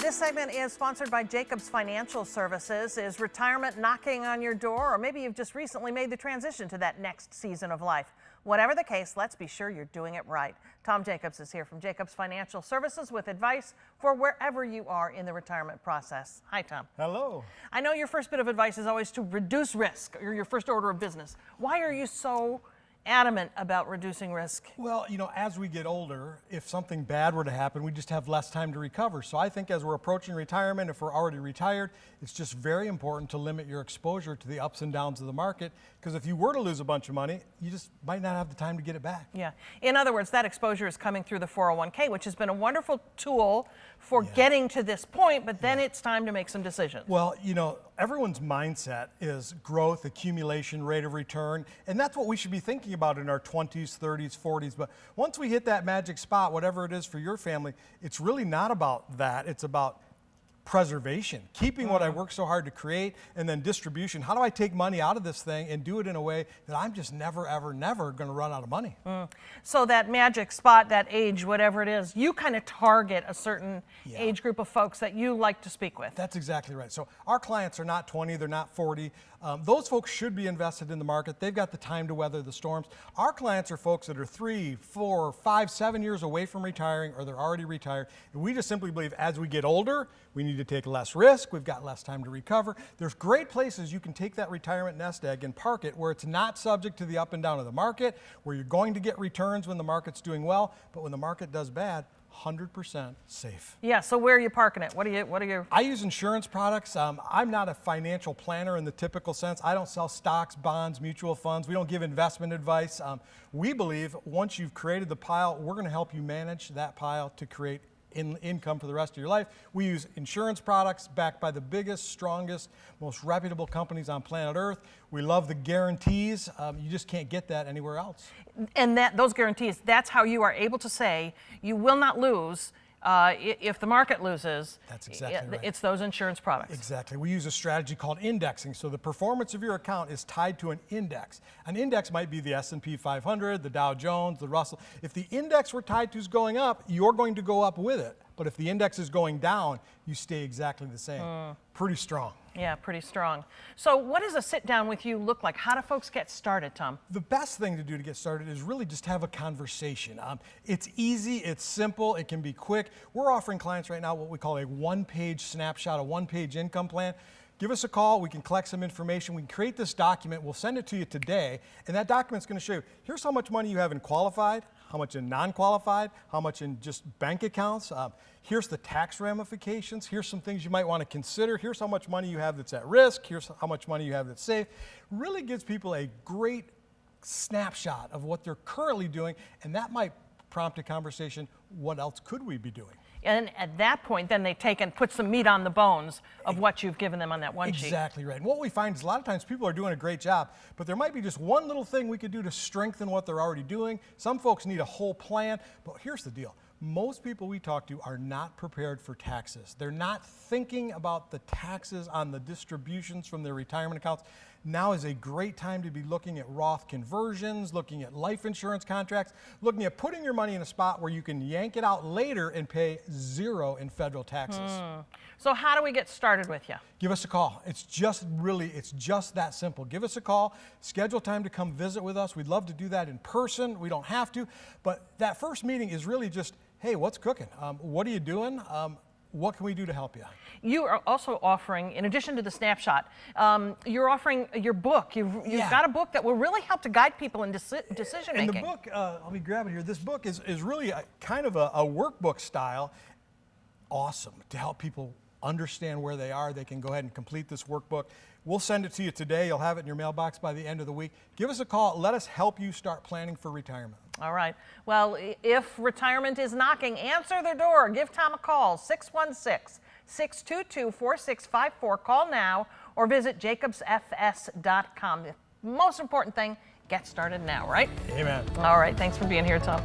This segment is sponsored by Jacobs Financial Services. Is retirement knocking on your door, or maybe you've just recently made the transition to that next season of life? Whatever the case, let's be sure you're doing it right. Tom Jacobs is here from Jacobs Financial Services with advice for wherever you are in the retirement process. Hi, Tom. Hello. I know your first bit of advice is always to reduce risk, or your first order of business. Why are you so adamant about reducing risk? Well, as we get older, if something bad were to happen, we just have less time to recover. So I think as we're approaching retirement, if we're already retired, it's just very important to limit your exposure to the ups and downs of the market, because if you were to lose a bunch of money, you just might not have the time to get it back. Yeah. In other words, that exposure is coming through the 401k, which has been a wonderful tool for getting to this point, but then it's time to make some decisions. Well, everyone's mindset is growth, accumulation, rate of return, and that's what we should be thinking about in our 20s, 30s, 40s. But once we hit that magic spot, whatever it is for your family, it's really not about that. It's about preservation, keeping what I worked so hard to create, and then distribution. How do I take money out of this thing and do it in a way that I'm just never, ever, never going to run out of money? So that magic spot, that age, whatever it is, you kind of target a certain age group of folks that you like to speak with. That's exactly right. So our clients are not 20, they're not 40. Those folks should be invested in the market. They've got the time to weather the storms. Our clients are folks that are 3, 4, 5, 7 years away from retiring, or they're already retired. And we just simply believe as we get older, we need to take less risk. We've got less time to recover. There's great places you can take that retirement nest egg and park it where it's not subject to the up and down of the market, where you're going to get returns when the market's doing well, but when the market does bad, 100% safe. Yeah, so where are you parking it? What are you? I use insurance products. I'm not a financial planner in the typical sense. I don't sell stocks, bonds, mutual funds. We don't give investment advice. We believe once you've created the pile, we're going to help you manage that pile to create income for the rest of your life. We use insurance products backed by the biggest, strongest, most reputable companies on planet Earth. We love the guarantees. You just can't get that anywhere else. And those guarantees, that's how you are able to say you will not lose if the market loses. That's exactly right. It's those insurance products. Exactly. We use a strategy called indexing. So the performance of your account is tied to an index. An index might be the S&P 500, the Dow Jones, the Russell. If the index we're tied to is going up, you're going to go up with it. But if the index is going down, you stay exactly the same. Pretty strong. Yeah, pretty strong. So what does a sit down with you look like? How do folks get started, Tom? The best thing to do to get started is really just have a conversation. It's easy, it's simple, it can be quick. We're offering clients right now what we call a one-page snapshot, a one-page income plan. Give us a call, we can collect some information, we can create this document, we'll send it to you today, and that document's going to show you, here's how much money you have in qualified, how much in non-qualified, how much in just bank accounts. Here's the tax ramifications. Here's some things you might want to consider. Here's how much money you have that's at risk. Here's how much money you have that's safe. Really gives people a great snapshot of what they're currently doing, and that might prompt a conversation, what else could we be doing? And at that point, then they take and put some meat on the bones of what you've given them on that one sheet. Exactly right. And what we find is a lot of times people are doing a great job, but there might be just one little thing we could do to strengthen what they're already doing. Some folks need a whole plan, but here's the deal. Most people we talk to are not prepared for taxes. They're not thinking about the taxes on the distributions from their retirement accounts. Now is a great time to be looking at Roth conversions, looking at life insurance contracts, looking at putting your money in a spot where you can yank it out later and pay zero in federal taxes. So how do we get started with you? Give us a call. It's just that simple. Give us a call, schedule time to come visit with us. We'd love to do that in person. We don't have to, but that first meeting is really just, hey, what's cooking? What are you doing? What can we do to help you? You are also offering, in addition to the snapshot, you're offering your book. You've got a book that will really help to guide people in decision making. And the book, let me grab it here. This book is really kind of a workbook style. Awesome to help people understand where they are. They can go ahead and complete this workbook. We'll send it to you today. You'll have it in your mailbox by the end of the week. Give us a call. Let us help you start planning for retirement. All right. Well, if retirement is knocking, answer the door. Give Tom a call, 616-622-4654. Call now or visit jacobsfs.com. The most important thing, get started now, right? Amen. All right. Thanks for being here, Tom.